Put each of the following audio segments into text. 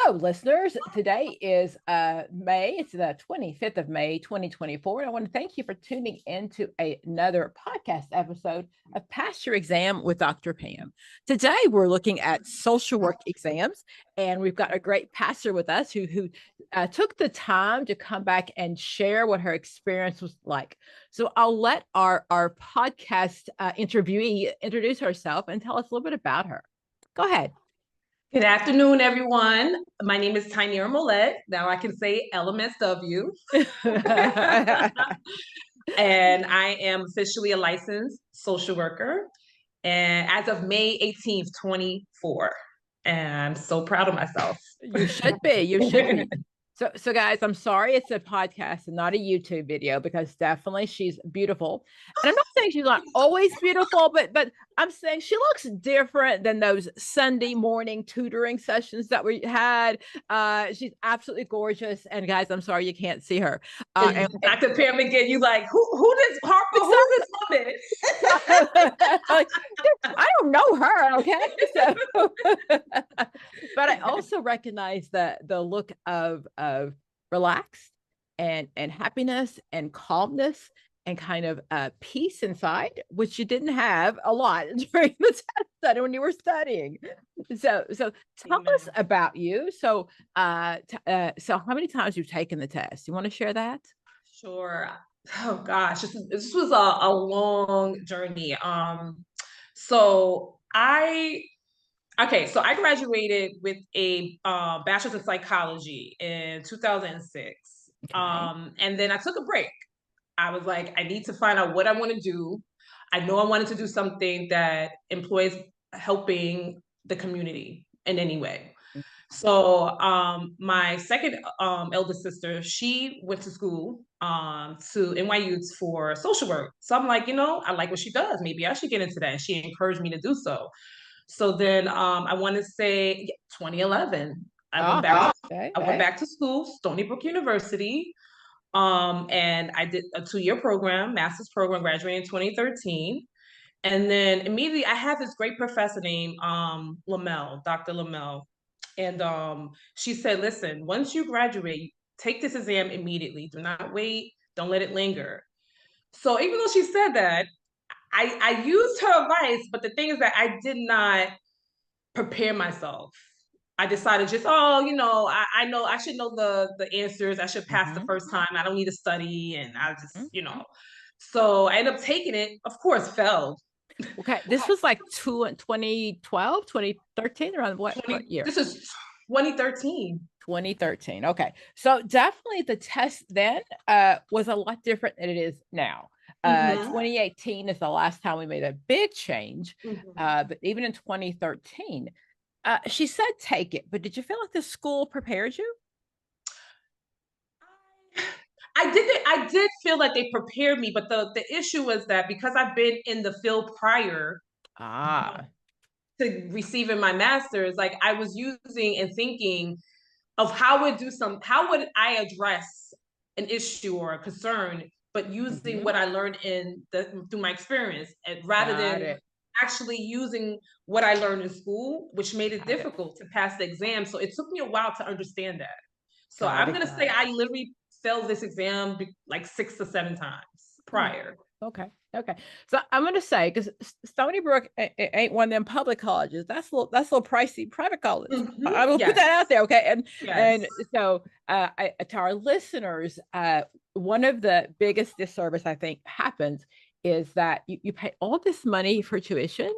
Hello, listeners. Today is May. It's the 25th of May, 2024. And I want to thank you for tuning into another podcast episode of Pass Your Exam with Dr. Pam. Today, we're looking at social work exams, and we've got a great passer with us who took the time to come back and share what her experience was like. So I'll let our podcast interviewee introduce herself and tell us a little bit about her. Go ahead. Good afternoon, everyone. My name is Tynera Millette. Now I can say LMSW. And I am officially a licensed social worker. And as of May 18th, 24. And I'm so proud of myself. You should be. You should be. So guys, I'm sorry it's a podcast and not a YouTube video because definitely she's beautiful. And I'm not saying she's not always beautiful, but I'm saying she looks different than those Sunday morning tutoring sessions that we had. She's absolutely gorgeous. And guys, I'm sorry you can't see her. Dr. Pam again, you like, who this Harper, who this woman? I don't know her, okay? But I also recognize the look of relaxed and happiness and calmness and kind of peace inside, which you didn't have a lot during the test study when you were studying. So tell Amen. us about you. So how many times you've taken the test? You want to share that? Sure. Oh gosh, this was a long journey. So I graduated with a bachelor's in psychology in 2006. Okay. And then I took a break. I was like, I need to find out what I want to do. I know I wanted to do something that employs helping the community in any way. So my second eldest sister, she went to school to NYU for social work. So I'm like, I like what she does. Maybe I should get into that. And she encouraged me to do so. So then I want to say 2011, Okay. I went back to school, Stony Brook University. And I did a 2-year program, master's program, graduated in 2013. And then immediately I had this great professor named Lamel, Dr. Lamel. And she said, listen, once you graduate, take this exam immediately. Do not wait. Don't let it linger. So even though she said that, I used her advice, but the thing is that I did not prepare myself. I decided just, I know I should know the answers. I should pass the first time. I don't need to study. And I just, So I ended up taking it, of course, failed. Okay. This was like 2012, 2013, around what year? This is 2013. 2013. Okay. So definitely the test then was a lot different than it is now. 2018 is the last time we made a big change. But even in 2013, she said take it, but did you feel like the school prepared you? I did feel like they prepared me, but the issue was that because I've been in the field prior to receiving my master's, like I was using and thinking of how would I address an issue or a concern, but using what I learned through my experience, and rather than actually using what I learned in school, which made it difficult to pass the exam. So it took me a while to understand that. So I'm going to say I literally failed this exam like 6 to 7 times prior. Okay. So I'm going to say, because Stony Brook ain't one of them public colleges. That's a little pricey private college. I will put that out there. Okay. And so to our listeners, one of the biggest disservice I think happens is that you pay all this money for tuition.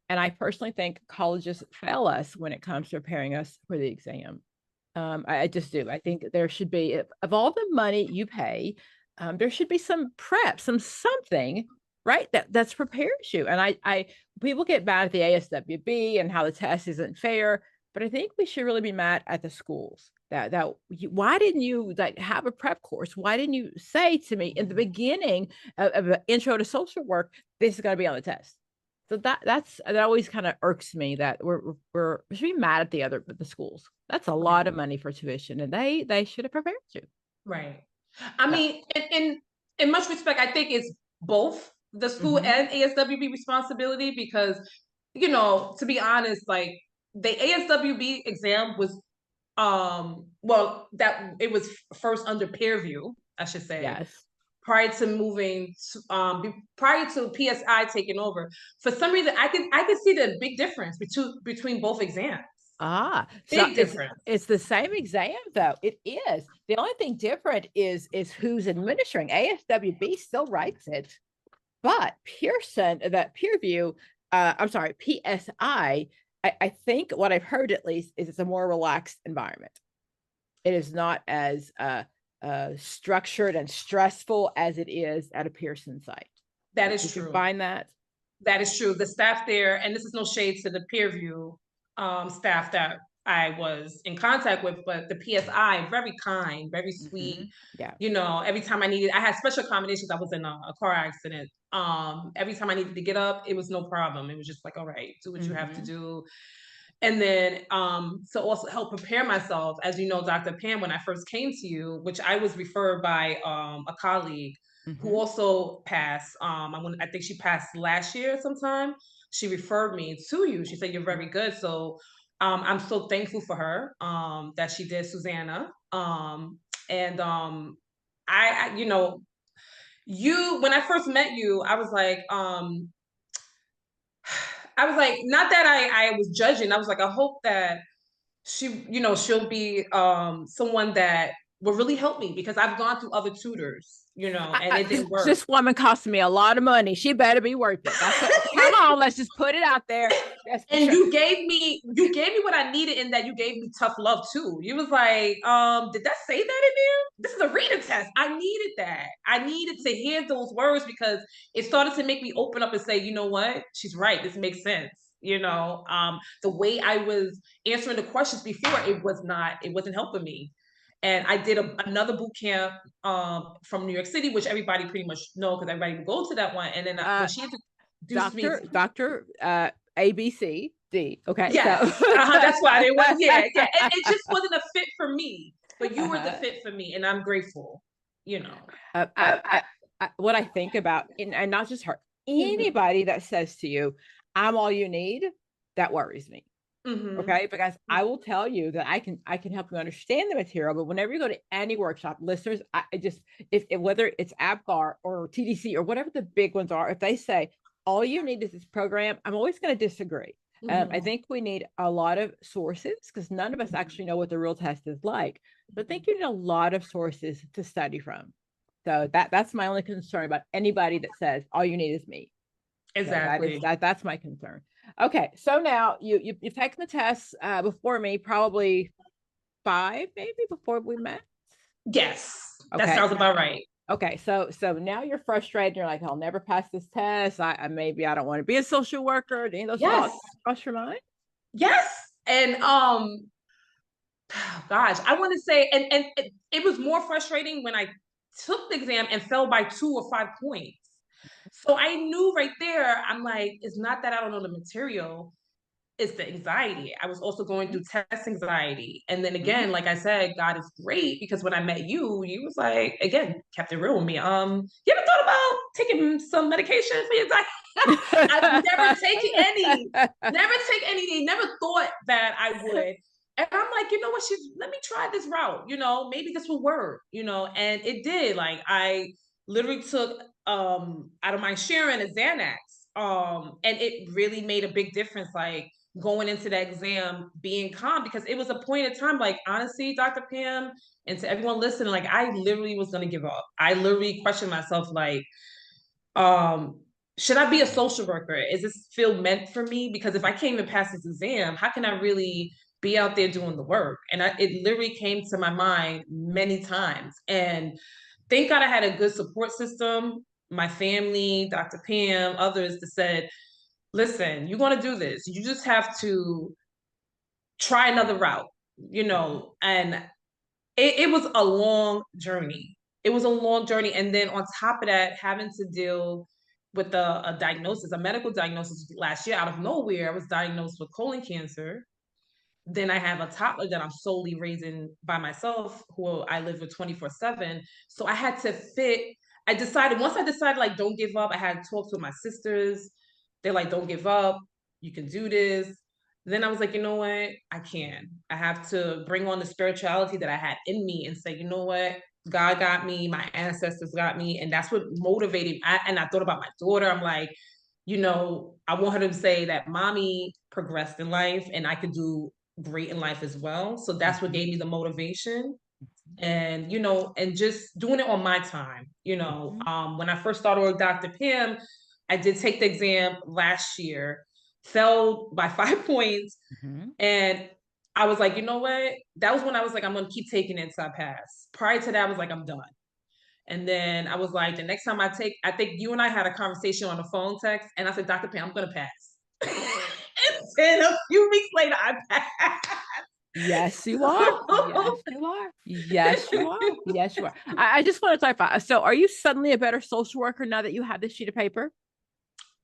And I personally think colleges fail us when it comes to preparing us for the exam. I just do. I think there should be, of all the money you pay, there should be some prep, something, right? That's prepares you. And I people get mad at the ASWB and how the test isn't fair, but I think we should really be mad at the schools why didn't you like have a prep course? Why didn't you say to me in the beginning of an intro to social work, this is going to be on the test? So that always kind of irks me that we should be mad at the schools. That's a lot of money for tuition, and they should have prepared you. Right. I mean, in much respect, I think it's both the school and ASWB responsibility because, to be honest, like the ASWB exam was well, that it was first under Peerview, I should say. Yes. Prior to moving, prior to PSI taking over, for some reason I could see the big difference between both exams. So Big difference. it's the same exam though. It is. The only thing different is who's administering. ASWB still writes it, but Pearson, that Peerview, I'm sorry, PSI, I think what I've heard at least is it's a more relaxed environment. It is not as structured and stressful as it is at a Pearson site. That is Did true. you find that? That is true. The staff there, and this is no shade to the Peerview staff that I was in contact with, but the PSI, very kind, very sweet. Mm-hmm. Yeah. You know, every time I had special accommodations. I was in a car accident. Every time I needed to get up, it was no problem. It was just like, all right, do what you have to do. And then to also help prepare myself, as you know, Dr. Pam, when I first came to you, which I was referred by a colleague who also passed. I think she passed last year sometime. She referred me to you. She said, you're very good. So I'm so thankful for her that she did, Susanna. And you know, when I first met you, I was like, not that I was judging. I was like, I hope that she, you know, she'll be someone that will really help me, because I've gone through other tutors, you know, and it didn't work. This woman cost me a lot of money. She better be worth it. Come on, let's just put it out there. And sure. you gave me what I needed, in that you gave me tough love too. You was like, did that say that in there? This is a reading test. I needed that. I needed to hear those words, because it started to make me open up and say, you know what? She's right. This makes sense. You know, the way I was answering the questions before, it wasn't helping me. And I did another boot camp from New York City, which everybody pretty much know, because everybody would go to that one. And then when she introduced Dr. ABCD. Okay. Yeah. So. That's why it was. Yeah. It just wasn't a fit for me, but you were the fit for me, and I'm grateful. You know, what I think about, and not just her, anybody that says to you, I'm all you need, that worries me. Okay, because I will tell you that I can help you understand the material, but whenever you go to any workshop, listeners, I just, if whether it's APGAR or TDC or whatever the big ones are, if they say all you need is this program, I'm always going to disagree. I think we need a lot of sources, because none of us actually know what the real test is like. But I think you need a lot of sources to study from. So that's my only concern about anybody that says all you need is me. Exactly. So that's my concern. Okay, so now you've taken the tests before me, probably 5 maybe before we met. Yes, okay. That sounds about right. Okay, so now you're frustrated. You're like, I'll never pass this test. I maybe I don't want to be a social worker. Do any of those thoughts cross your mind? Yes, and gosh, I want to say, and it was more frustrating when I took the exam and fell by 2 or 5 points. So I knew right there, I'm like, it's not that I don't know the material, it's the anxiety. I was also going through test anxiety. And then again, like I said, God is great, because when I met you, you was like, again, kept it real with me. You ever thought about taking some medication for your anxiety? I've never taken any, never thought that I would. And I'm like, you know what, let me try this route, you know, maybe this will work, you know, and it did. Like, I literally took out of my sharing a Xanax, and it really made a big difference, like going into the exam being calm, because it was a point in time, like, honestly, Dr. Pam, and to everyone listening, like, I literally was going to give up. I literally questioned myself, like, should I be a social worker? Is this field meant for me? Because if I can't even pass this exam, how can I really be out there doing the work? And it literally came to my mind many times. And thank God I had a good support system, my family, Dr. Pam, others that said, listen, you're going to do this. You just have to try another route, you know. And it was a long journey. It was a long journey. And then on top of that, having to deal with a diagnosis, a medical diagnosis last year out of nowhere. I was diagnosed with colon cancer. Then I have a toddler that I'm solely raising by myself, who I live with 24/7. So I had to fit. Once I decided, like, don't give up, I had talks with my sisters. They're like, don't give up. You can do this. then I was like, you know what? I have to bring on the spirituality that I had in me and say, you know what? God got me, my ancestors got me. And that's what motivated me. And I thought about my daughter. I'm like, I want her to say that mommy progressed in life and I could do great in life as well. So that's what gave me the motivation. And, and just doing it on my time. When I first started with Dr. Pam, I did take the exam last year, fell by 5 points. And I was like, you know what? That was when I was like, I'm going to keep taking it until I pass. Prior to that, I was like, I'm done. And then I was like, the next time I think you and I had a conversation on the phone text, and I said, Dr. Pam, I'm going to pass. And then a few weeks later, I passed. Yes, you are. Yes, you are. Yes, you are. Yes, you are. I just want to talk about, so are you suddenly a better social worker now that you have this sheet of paper?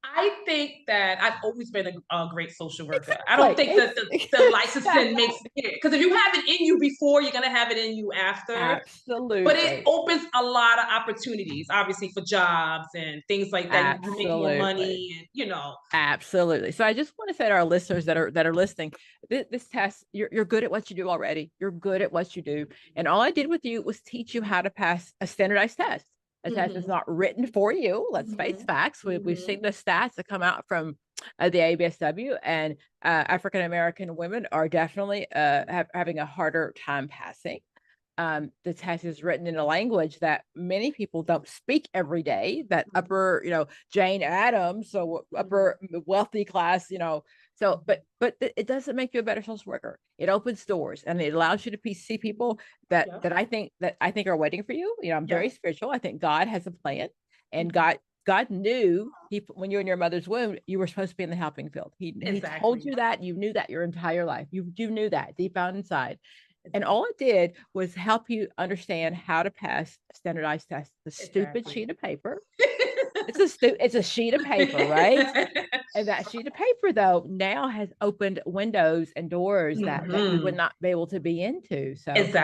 I think that I've always been a great social worker. I don't think that the licensing makes it, because if you have it in you before, you're gonna have it in you after. Absolutely. But it opens a lot of opportunities, obviously, for jobs and things like that. You make more money, and Absolutely. So I just want to say to our listeners that are listening, this test, you're good at what you do already. You're good at what you do, and all I did with you was teach you how to pass a standardized test. A test is not written for you. Let's face facts. We've seen the stats that come out from the ABSW, and African American women are definitely having a harder time passing. The test is written in a language that many people don't speak every day, that upper, Jane Addams, so upper wealthy class, so, but it doesn't make you a better social worker. It opens doors and it allows you to see people that I think are waiting for you. I'm very spiritual. I think God has a plan, and God knew when you were in your mother's womb, you were supposed to be in the helping field. He told you that. You knew that your entire life. You knew that deep down inside. And all it did was help you understand how to pass a standardized test. The stupid sheet of paper. It's a sheet of paper, right? And that sheet of paper, though, now has opened windows and doors that you would not be able to be into. So it's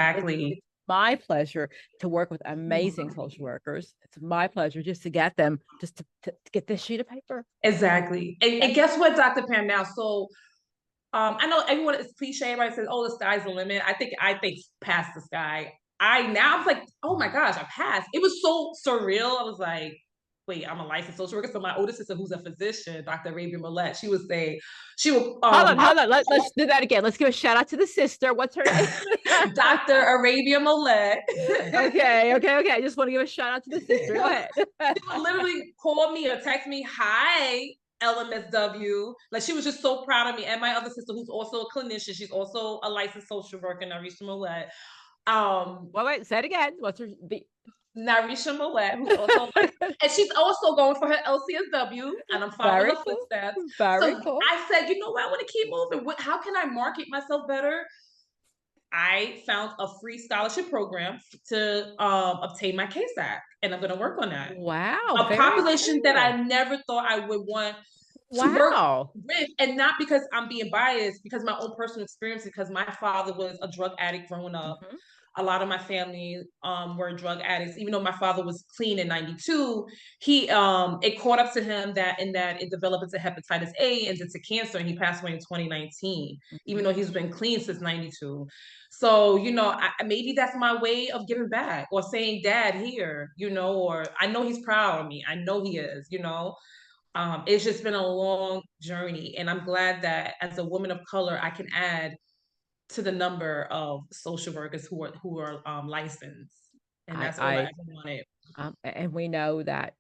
my pleasure to work with amazing social workers. It's my pleasure just to get them, just to get this sheet of paper. Exactly. And guess what, Dr. Pam, now? So I know everyone is cliche. Everybody says, "Oh, the sky's the limit." I think past the sky. I was like, "Oh my gosh, I passed." It was so surreal. I was like, "Wait, I'm a licensed social worker." So my older sister, who's a physician, Dr. Arabia Millette, she would say, she would hold on. Let's do that again. Let's give a shout out to the sister. What's her name? Dr. Arabia Millette. Okay. I just want to give a shout out to the sister. Go ahead. She would literally call me or text me, "Hi, LMSW." Like, she was just so proud of me. And my other sister, who's also a clinician, she's also a licensed social worker, Narisha Millette. Wait, say it again. What's her Narisha Millette, who's also and she's also going for her LCSW, and I'm following her footsteps. Very cool. I said, you know what? I want to keep moving. How can I market myself better? I found a free scholarship program to obtain my KSAC, and I'm going to work on that. Wow. A population that I never thought I would want to work with, and not because I'm being biased, because my own personal experience, because my father was a drug addict growing up. A lot of my family were drug addicts. Even though my father was clean in 92, it caught up to him that it developed into hepatitis A and into cancer, and he passed away in 2019, even though he's been clean since 92. So, maybe that's my way of giving back, or saying, "Dad, here," or I know he's proud of me. I know he is, it's just been a long journey, and I'm glad that as a woman of color, I can add to the number of social workers who are licensed, and that's all I ever wanted. And we know that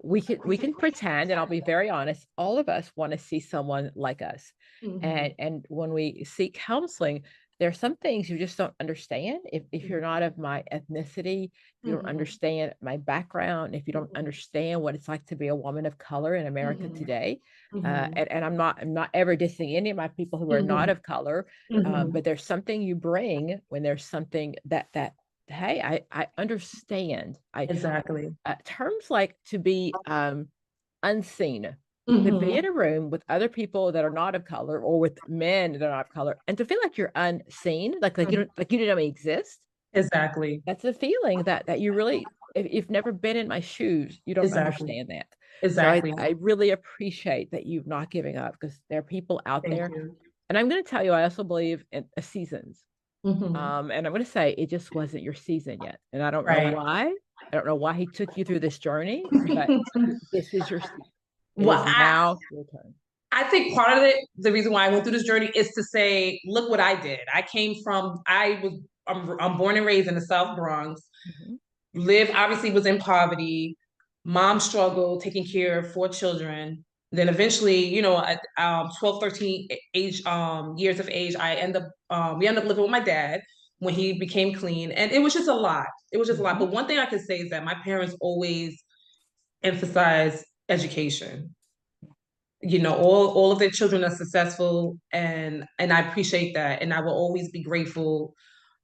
we can pretend, and I'll be very honest, all of us want to see someone like us. And when we seek counseling, there are some things you just don't understand. If you're not of my ethnicity, if you don't understand my background, if you don't understand what it's like to be a woman of color in America today, and I'm not ever dissing any of my people who are not of color, but there's something you bring when there's something that hey, I understand. Exactly. Terms like to be unseen. To be in a room with other people that are not of color, or with men that are not of color, and to feel like you're unseen, like you didn't even exist. Exactly. That's a feeling that you really, if you've never been in my shoes, you don't understand that. Exactly. So I really appreciate that you've not giving up, because there are people out there. And I'm going to tell you, I also believe in seasons. And I'm going to say it just wasn't your season yet. And I don't know why. I don't know why he took you through this journey, but this is your season. Well, now your turn. I think part of it, the reason why I went through this journey is to say, look what I did. I'm born and raised in the South Bronx. Obviously was in poverty. Mom struggled taking care of 4 children. Then eventually, at 12, 13 years of age, we ended up living with my dad when he became clean. And it was just a lot. It was just a lot. But one thing I can say is that my parents always emphasized education. All of their children are successful, and I appreciate that. And I will always be grateful,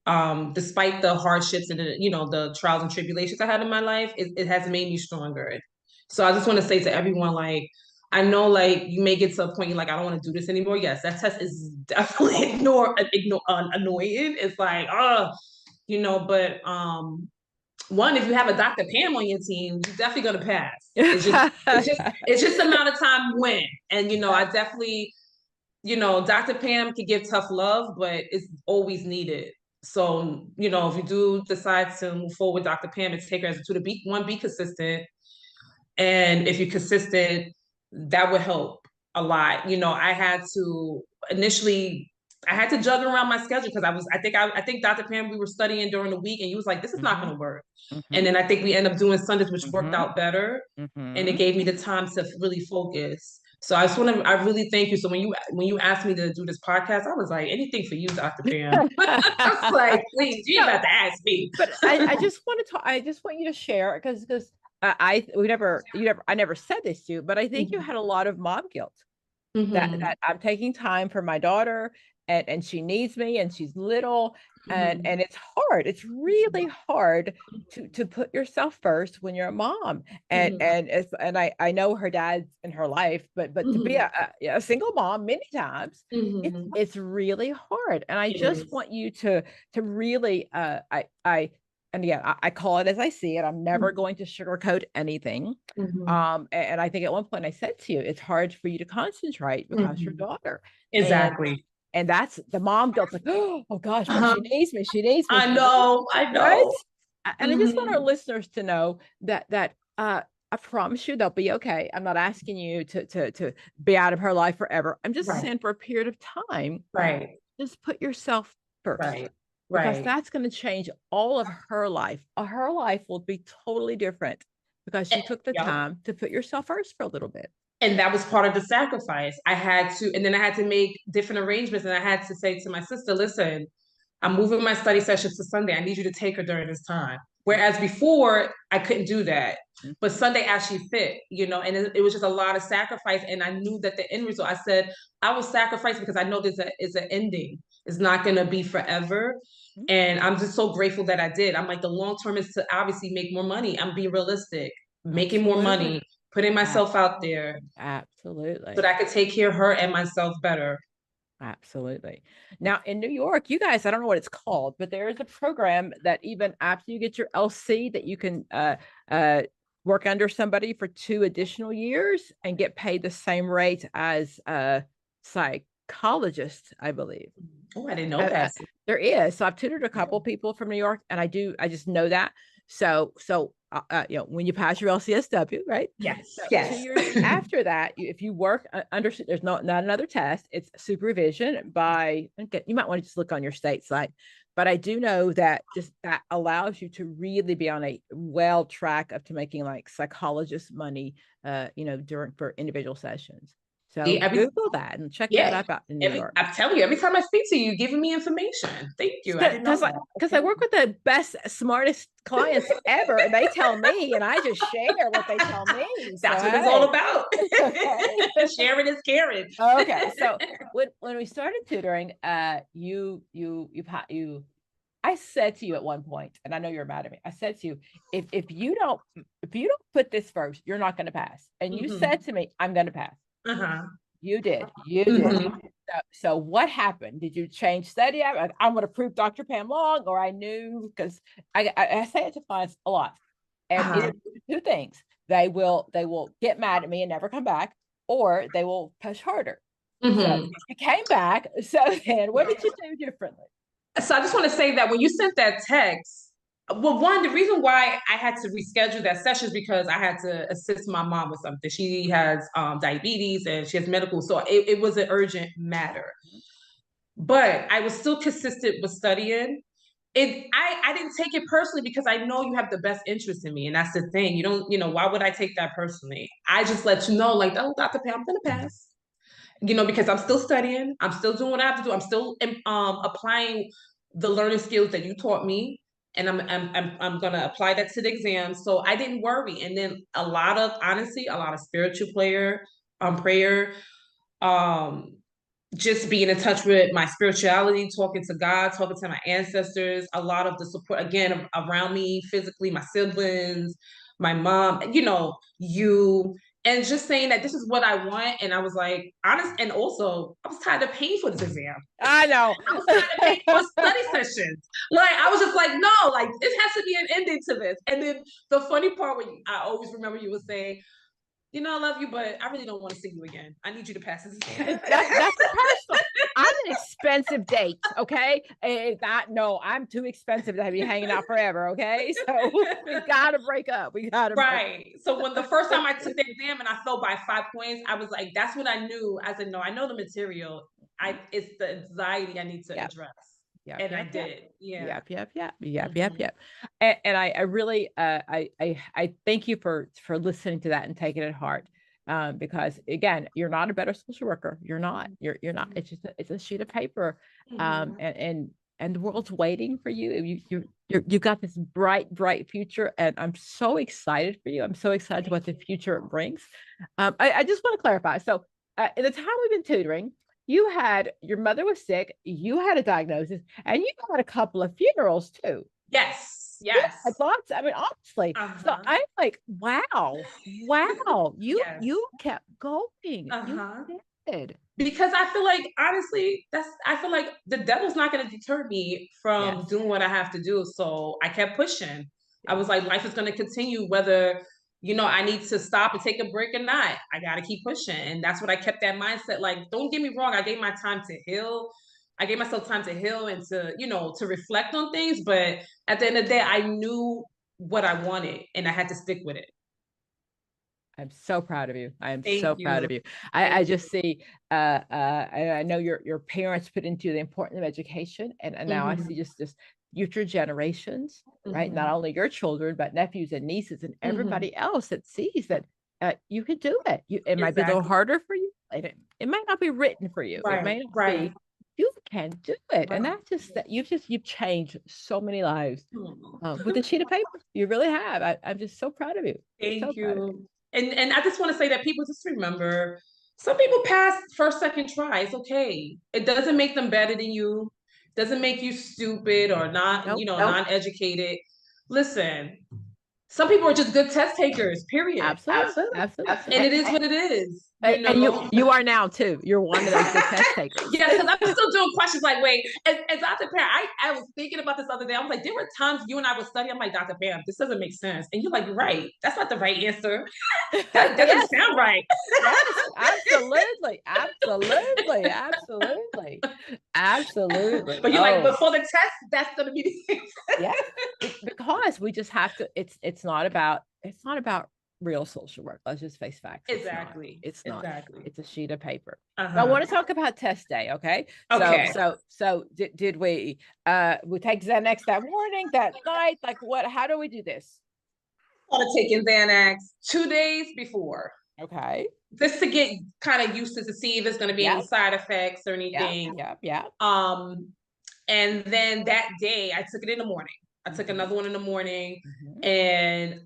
despite the hardships and the trials and tribulations I had in my life. It has made me stronger. So I just want to say to everyone, like, I know, like, you may get to a point you're like, I don't want to do this anymore. Yes, that test is definitely annoying. It's like, but one, if you have a Dr. Pam on your team, you're definitely gonna pass. It's just amount of time when. And I definitely, Dr. Pam can give tough love, but it's always needed. So, if you do decide to move forward with Dr. Pam, it's take her as a 2 to be consistent. And if you're consistent, that would help a lot. I had to juggle around my schedule because I think Dr. Pam, we were studying during the week and he was like, this is not going to work. And then I think we ended up doing Sundays, which worked out better. And it gave me the time to really focus. So I really thank you. So when you asked me to do this podcast, I was like, anything for you, Dr. Pam. I was like, please, you ain't about to ask me. But I just want to talk, I just want you to share, because I never said this to you, but I think you had a lot of mom guilt. That I'm taking time for my daughter, and she needs me, and she's little, and it's hard. It's really hard to put yourself first when you're a mom. And I know her dad's in her life, but to be a single mom many times, it's really hard. And I just want you to really and again, I call it as I see it. I'm never going to sugarcoat anything. And I think at one point I said to you, it's hard for you to concentrate because your daughter. Exactly. And that's the mom guilt, like, oh gosh, she needs me. She needs me. I know. Right? And I just want our listeners to know that I promise you they'll be okay. I'm not asking you to be out of her life forever. I'm just saying for a period of time. Right. Just put yourself first. Right. Because that's going to change all of her life. Her life will be totally different because she took the time to put yourself first for a little bit. And that was part of the sacrifice. And then I had to make different arrangements. And I had to say to my sister, listen, I'm moving my study sessions to Sunday. I need you to take her during this time. Whereas before, I couldn't do that. But Sunday actually fit, and it was just a lot of sacrifice. And I knew that the end result, I said, I will sacrifice because I know there's an ending. It's not going to be forever. And I'm just so grateful that I did. I'm like, the long term is to obviously make more money. I'm being realistic, making more money, putting myself out there. Absolutely. So that I could take care of her and myself better. Absolutely. Now in New York, you guys, I don't know what it's called, but there is a program that even after you get your LC that you can work under somebody for 2 additional years and get paid the same rate as a psychologist, I believe. Oh, I didn't know that. There is. So I've tutored a couple people from New York, and I just know that. So when you pass your LCSW, right? Yes. 2 years after that, if you work under, there's not another test. It's supervision by, you might want to just look on your state site, but I do know that that allows you to really be on a well track to making like psychologist money, for individual sessions. So Google that and check that out in New York. I'm telling you, every time I speak to you, you're giving me information. Thank you. Because I work with the best, smartest clients ever, and they tell me, and I just share what they tell me. That's what it's all about. Sharing is caring. Okay, so when we started tutoring, I said to you at one point, and I know you're mad at me. I said to you, if you don't put this first, you're not going to pass. And you said to me, I'm going to pass. You did. So what happened? Did you change study? I'm going to prove Dr. Pam Long, or I knew, because I say it to clients a lot. And 2 things. they will get mad at me and never come back, or they will push harder. So you came back. So then what did you do differently? So I just want to say that when you sent that text, well, one, the reason why I had to reschedule that session is because I had to assist my mom with something. She has diabetes and she has medical, so it was an urgent matter. But I was still consistent with studying. I didn't take it personally because I know you have the best interest in me, and that's the thing. You don't, why would I take that personally? I just let you know, like, oh, Dr. Pam, I'm gonna pass. Because I'm still studying, I'm still doing what I have to do, I'm still applying the learning skills that you taught me, and I'm gonna apply that to the exam. So I didn't worry. And then honestly, a lot of spiritual prayer, um, just being in touch with my spirituality, talking to God, talking to my ancestors, a lot of the support again around me physically, my siblings, my mom, you, and just saying that this is what I want. And I was like, honest, and also I was tired of paying for this exam. I know. I was tired of paying for study sessions. Like, I was just like, no, like, this has to be an ending to this. And then the funny part, I always remember you were saying, I love you, but I really don't want to see you again. I need you to pass this exam. That's personal. I'm an expensive date, okay? No, I'm too expensive to be hanging out forever, okay? So we gotta break up. We gotta right. So when the first time I took the exam and I fell by 5 points, I was like, that's what I knew. I said, no, I know the material. It's the anxiety I need to address. Yep, and I did. Yeah. Yep. And I really I thank you for listening to that and taking it hard. Because again, you're not a better social worker. You're not. You're not. It's just it's a sheet of paper. And the world's waiting for you. You've got this bright future, and I'm so excited for you. I'm so excited what the future brings. I just want to clarify. So in the time we've been tutoring, your mother was sick, you had a diagnosis, and you had a couple of funerals too. Yes. Thoughts. I mean, honestly. So I'm like, wow, you kept going. You did. Because I feel like, honestly, I feel like the devil's not going to deter me from doing what I have to do. So I kept pushing. I was like, life is going to continue whether I need to stop and take a break or not. I got to keep pushing. And that's what I kept that mindset. Like, don't get me wrong. I gave my time to heal. I gave myself time to heal and to reflect on things. But at the end of the day, I knew what I wanted and I had to stick with it. I'm so proud of you. I am so proud of you. I just see, I know your parents put into the importance of education. And now I see just this future generations, right? Not only your children, but nephews and nieces and everybody else that sees that you can do it. It might be a little harder for you. It might not be written for you. It may not be. You can do it. And that's just that you've changed so many lives with a sheet of paper. You really have. I'm just so proud of you. Thank you. And I just want to say that people just remember, some people pass first, second try. It's okay. It doesn't make them better than you. Doesn't make you stupid or not, non-educated. Listen, some people are just good test takers, period. Absolutely. And it is what it is. And you are now too. You're one of those good test takers. Yeah, because I'm still doing questions like, wait, as Dr. Pam, I was thinking about this other day. I was like, there were times you and I would study. I'm like, Dr. Pam, this doesn't make sense. And you're like, right, that's not the right answer. That doesn't sound right. Yes, absolutely. But you're like, before the test, that's gonna be the answer. Because we just have to. It's not about real social work. Let's just face facts. Exactly. It's not. It's a sheet of paper. Uh-huh. But I want to talk about test day. Okay. So did we take Xanax that morning, that night? Like what? How do we do this? I want to take Xanax 2 days before. Okay. Just to get kind of used to see if there's going to be any side effects or anything. Yeah. And then that day I took it in the morning. I took another one in the morning, and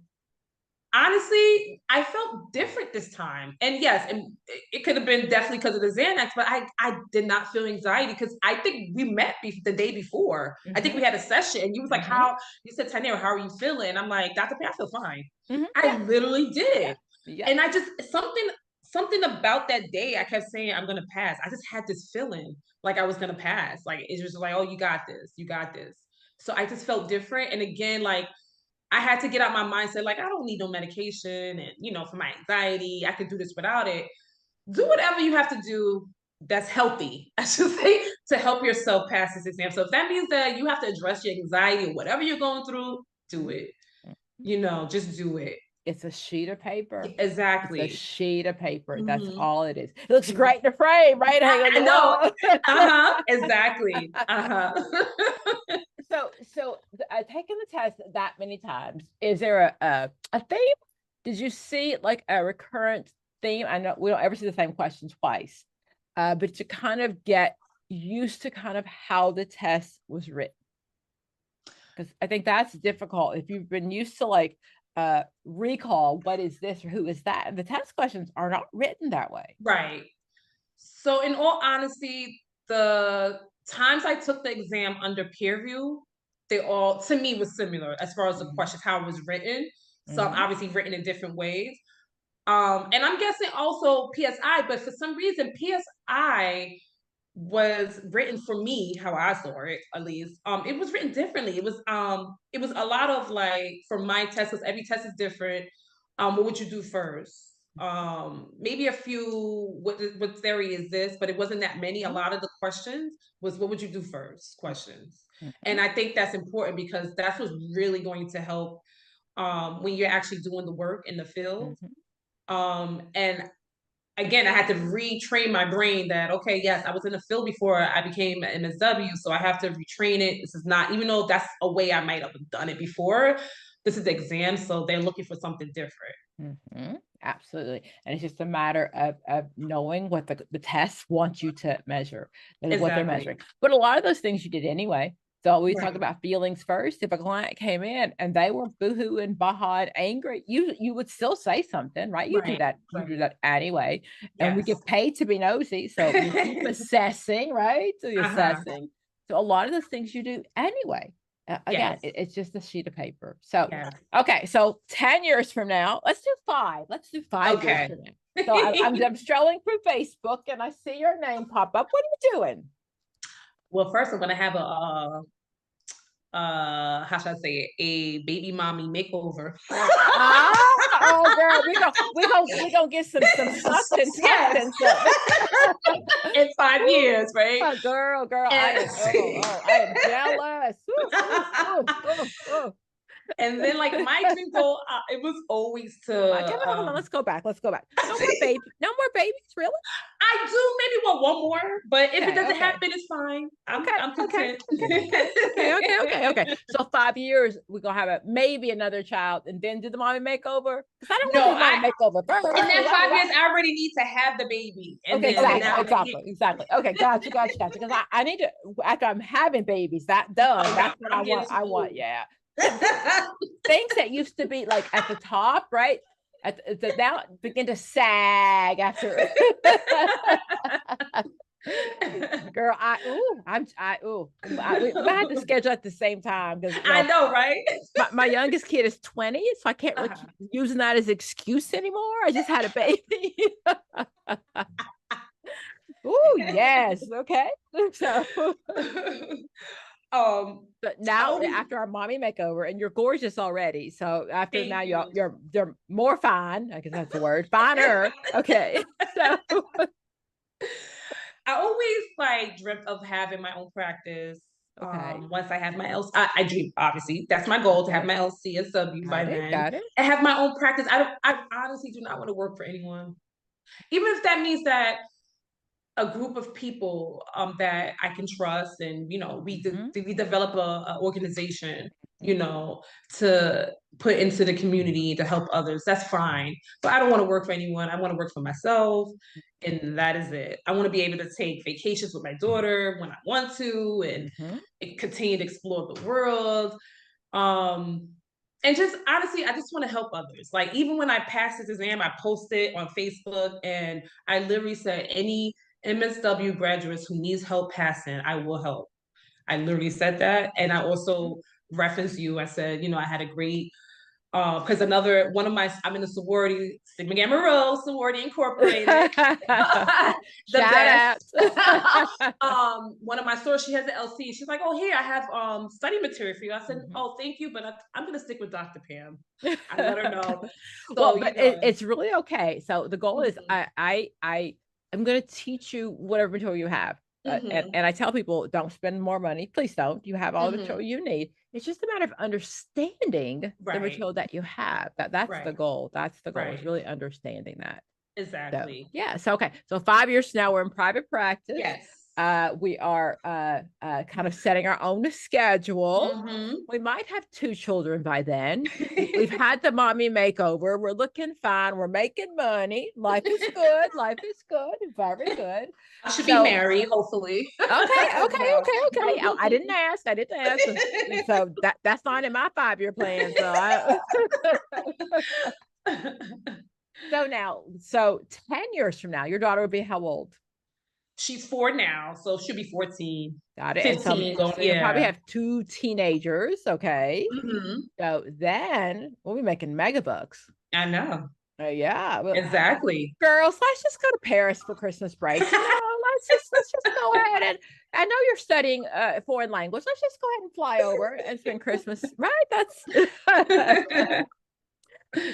honestly, I felt different this time. And yes, and it could have been definitely because of the Xanax, but I did not feel anxiety because I think we met the day before. I think we had a session, and you was like, you said, Tanera, how are you feeling? And I'm like, Dr. P, I feel fine. I literally did. And I just, something about that day, I kept saying, I'm going to pass. I just had this feeling like I was going to pass. Like, it's just like, oh, you got this. So I just felt different. And again, like, I had to get out my mindset, like, I don't need no medication. And, for my anxiety, I could do this without it. Do whatever you have to do that's healthy, I should say, to help yourself pass this exam. So if that means that you have to address your anxiety or whatever you're going through, do it. Just do it. It's a sheet of paper. Exactly. It's a sheet of paper. That's all it is. It looks great in the frame, right? I know. Exactly. So taking the test that many times, is there a theme? Did you see like a recurrent theme? I know we don't ever see the same question twice, but to kind of get used to kind of how the test was written. Because I think that's difficult. If you've been used to like recall, what is this or who is that? And the test questions are not written that way. Right. So in all honesty, the times I took the exam under peer review, they all, to me, was similar as far as the questions, how it was written. Some obviously written in different ways. And I'm guessing also PSI, but for some reason, PSI was written for me, how I saw it, at least. It was written differently. It was a lot of like, for my test, because every test is different. What would you do first? Maybe a few, what theory is this? But it wasn't that many. A lot of the questions was, what would you do first? Questions. And I think that's important because that's what's really going to help when you're actually doing the work in the field. And again, I had to retrain my brain that, okay, yes, I was in the field before I became an MSW, so I have to retrain it. This is not, even though that's a way I might have done it before, this is the exam, so they're looking for something different. Absolutely. And it's just a matter of knowing what the tests want you to measure and what they're measuring. But a lot of those things you did anyway. So we talk about feelings first. If a client came in and they were boohoo and baha and angry, you would still say something, right? You do that. You do that anyway. And we get paid to be nosy. So we keep assessing, right? So you're assessing. So a lot of those things you do anyway. Again, it's just a sheet of paper. So, okay. So 10 years from now, let's do 5. Let's do 5 years from now. So I'm strolling through Facebook and I see your name pop up. What are you doing? Well, first I'm going to have how should I say it? A baby mommy makeover. Oh girl, we gonna get some suction tests in 5 years, right? Oh, girl, I am jealous. And then like my dream goal, it was always to hold on, let's go back. No more babies, really? I do maybe want one more, but if it doesn't happen, it's fine. I'm content. Okay. So 5 years, we're gonna have maybe another child and then do the mommy makeover. Because I don't know mommy makeover. In that 5 years, I already need to have the baby. And exactly. Okay, gotcha. Because I need to, after I'm having babies, that done. That's what I want. Yeah. Things that used to be like at the top, right? Now begin to sag after. Girl, we had to schedule at the same time because I know, right? My youngest kid is 20, so I can't really keep using that as an excuse anymore. I just had a baby. Oh yes, okay. So but now after our mommy makeover, and you're gorgeous already, so after now you're more fine, I guess that's the word, finer. Okay. So I always like dreamt of having my own practice. Once I have my LC, I dream, obviously that's my goal, to have my LCSW by then. Got it. And have my own practice. I honestly do not want to work for anyone, even if that means that a group of people that I can trust, and we develop a organization, to put into the community to help others. That's fine, but I don't want to work for anyone. I want to work for myself, and that is it. I want to be able to take vacations with my daughter when I want to, and continue to explore the world. And just honestly, I just want to help others. Like, even when I passed this exam, I posted on Facebook and I literally said, any MSW graduates who needs help passing, I will help. I literally said that. And I also referenced you. I said, I had a great Because I'm in the sorority, Sigma Gamma Rho sorority incorporated. The Shout best. One of my stores, she has an LC. She's like, oh, here I have study material for you. I said, oh, thank you, but I'm gonna stick with Dr. Pam. I let her know. So, well, but it's really okay. So the goal is I'm going to teach you whatever material you have. And I tell people, don't spend more money. Please don't. You have all the material you need. It's just a matter of understanding the material that you have. That's the goal. That's the goal, is really understanding that. Exactly. So, yeah. So, okay. So 5 years from now, we're in private practice. Yes. We are kind of setting our own schedule. We might have 2 children by then. We've had the mommy makeover. We're looking fine. We're making money. Life is good. Life is good. Very good. I should be married, hopefully. Okay. I didn't ask. So that's not in my 5-year plan. So 10 years from now, your daughter will be how old? She's 4 now, so she'll be 14. Got it. 15. So you'll probably have 2 teenagers. Okay. So then we'll be making megabucks. I know. Yeah. Exactly. Girls, let's just go to Paris for Christmas break. Let's just go ahead, and I know you're studying foreign language. Let's just go ahead and fly over and spend Christmas. Right? That's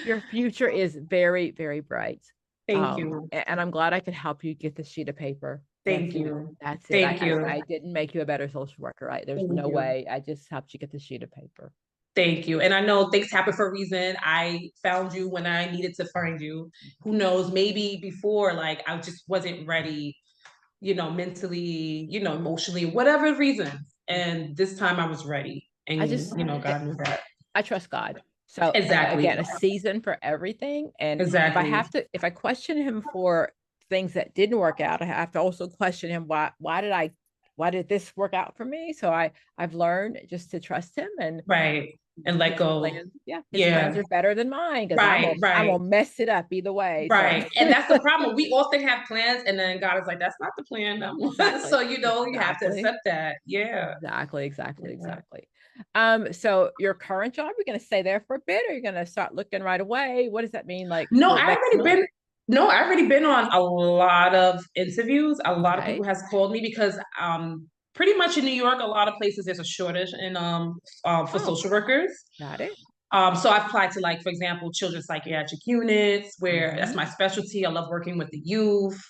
your future is very, very bright. Thank you. And I'm glad I could help you get the sheet of paper. Thank you. That's it. Thank you. I didn't make you a better social worker, right? There's no way. I just helped you get the sheet of paper. Thank you. And I know things happen for a reason. I found you when I needed to find you. Who knows, maybe before, like, I just wasn't ready, mentally, emotionally, whatever reasons. And this time I was ready. And God knew that. I trust God. So exactly. Again, a season for everything. And if I question him for things that didn't work out, I have to also question him, why did this work out for me? So I've learned just to trust him and let go. Plans, his plans are better than mine, because I will mess it up either way. Right. So. And that's the problem. We often have plans, and then God is like, that's not the plan. Exactly. So you have to accept that. Yeah. Exactly. So your current job, you're going to stay there for a bit, or you're going to start looking right away? What does that mean? Like, I've already been on a lot of interviews. A lot of people has called me because pretty much in New York, a lot of places there's a shortage in for social workers. Got it. So I've applied to, like, for example, children's psychiatric units, where that's my specialty. I love working with the youth.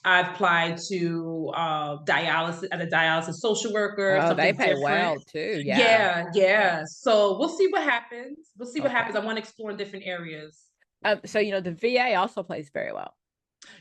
I've applied to dialysis as a dialysis social worker. Oh, they pay well too. Yeah. So we'll see what happens. I want to explore in different areas. So the VA also plays very well.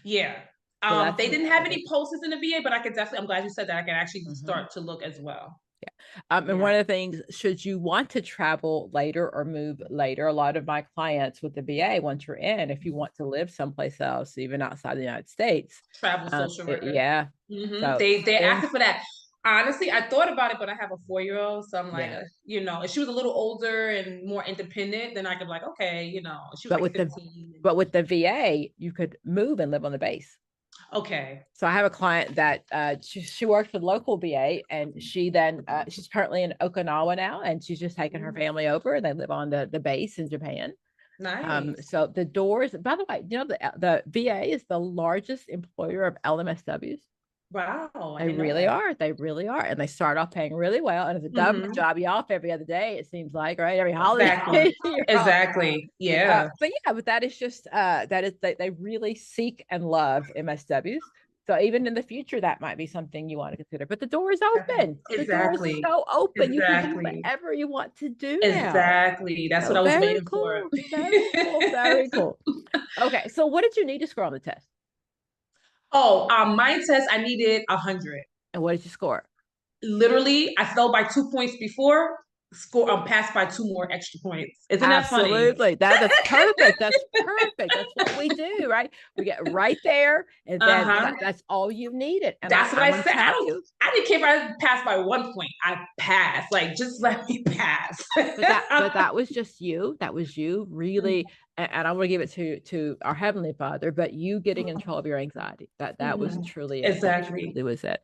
Yeah. So they didn't have any posters in the VA, but I'm glad you said that. I can actually start to look as well. Yeah. And one of the things, should you want to travel later or move later, a lot of my clients with the VA, once you're in, if you want to live someplace else, even outside the United States, travel social worker. Yeah. So they're asking for that. Honestly, I thought about it, but I have a 4-year-old, so I'm like, if she was a little older and more independent, then I could be like, okay, she was like 15. But with the VA, you could move and live on the base. Okay. So I have a client that she worked for the local VA, and she then she's currently in Okinawa now, and she's just taken her family over, and they live on the base in Japan. Nice. So the doors, by the way, the VA is the largest employer of LMSWs. Wow. They really are. And they start off paying really well. And it's a government job, you off every other day, it seems like, right? Every holiday. Exactly. Yeah. But that is just they really seek and love MSWs. So even in the future, that might be something you want to consider. But the door is open. Exactly. The door is so open. You can do whatever you want to do now. Exactly. That's what I was waiting for. Very cool. Okay. So what did you need to score on the test? Oh, my test, I needed 100. And what did you score? Literally, I fell by 2 points before. Passed by 2 more extra points. Isn't that funny? Absolutely. That's perfect. That's perfect. That's what we do, right? We get right there, and then that's all you needed. And that's what I said. I didn't care if I passed by 1 point. I passed. Like, just let me pass. but that was just you. That was you really. And I want to give it to our Heavenly Father, but you getting in control of your anxiety. That was truly it. Exactly. It was it.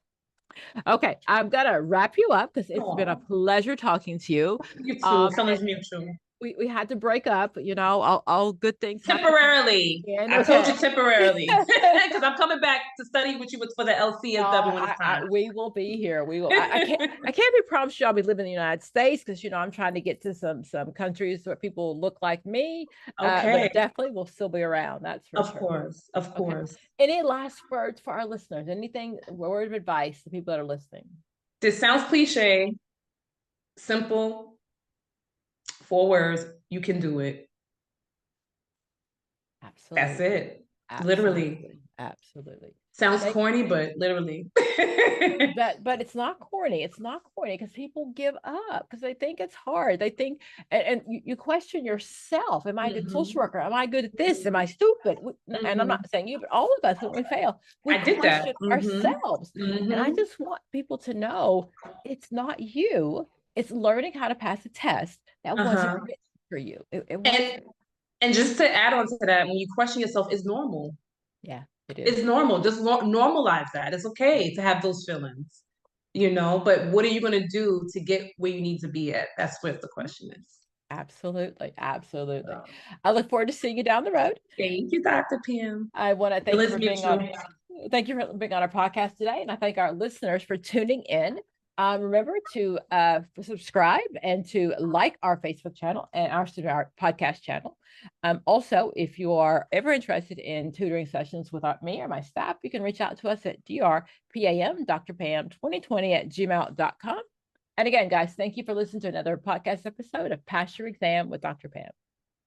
Okay, I'm gonna wrap you up because it's been a pleasure talking to you. You too. Feelings mutual. We had to break up, all good things temporarily. I told you temporarily because I'm coming back to study with you for the LCSW when it's time. We will be here. We will. I can't be promised you I'll be living in the United States because I'm trying to get to some countries where people look like me. Okay, but definitely we'll still be around. That's for sure. Of course. Any last words for our listeners? Anything, word of advice to people that are listening? This sounds cliche. Simple. 4 words. You can do it. Absolutely. That's it. Absolutely. Literally. Absolutely. Sounds corny, but literally. but it's not corny. It's not corny because people give up because they think it's hard. They think, and you question yourself. Am I a good social worker? Am I good at this? Am I stupid? And I'm not saying you, but all of us, when we fail, we question ourselves. And I just want people to know it's not you. It's learning how to pass a test that wasn't written for you. It wasn't. And just to add on to that, when you question yourself, it's normal. Yeah, it is. It's normal. Just normalize that. It's okay to have those feelings, but what are you going to do to get where you need to be at? That's what the question is. Absolutely. Absolutely. I look forward to seeing you down the road. Thank you, Dr. Pam. I want to thank you for being on. Thank you for being on our podcast today. And I thank our listeners for tuning in. Remember to subscribe and to like our Facebook channel and our podcast channel. Also, if you are ever interested in tutoring sessions with me or my staff, you can reach out to us at drpam2020@gmail.com. And again, guys, thank you for listening to another podcast episode of Pass Your Exam with Dr. Pam.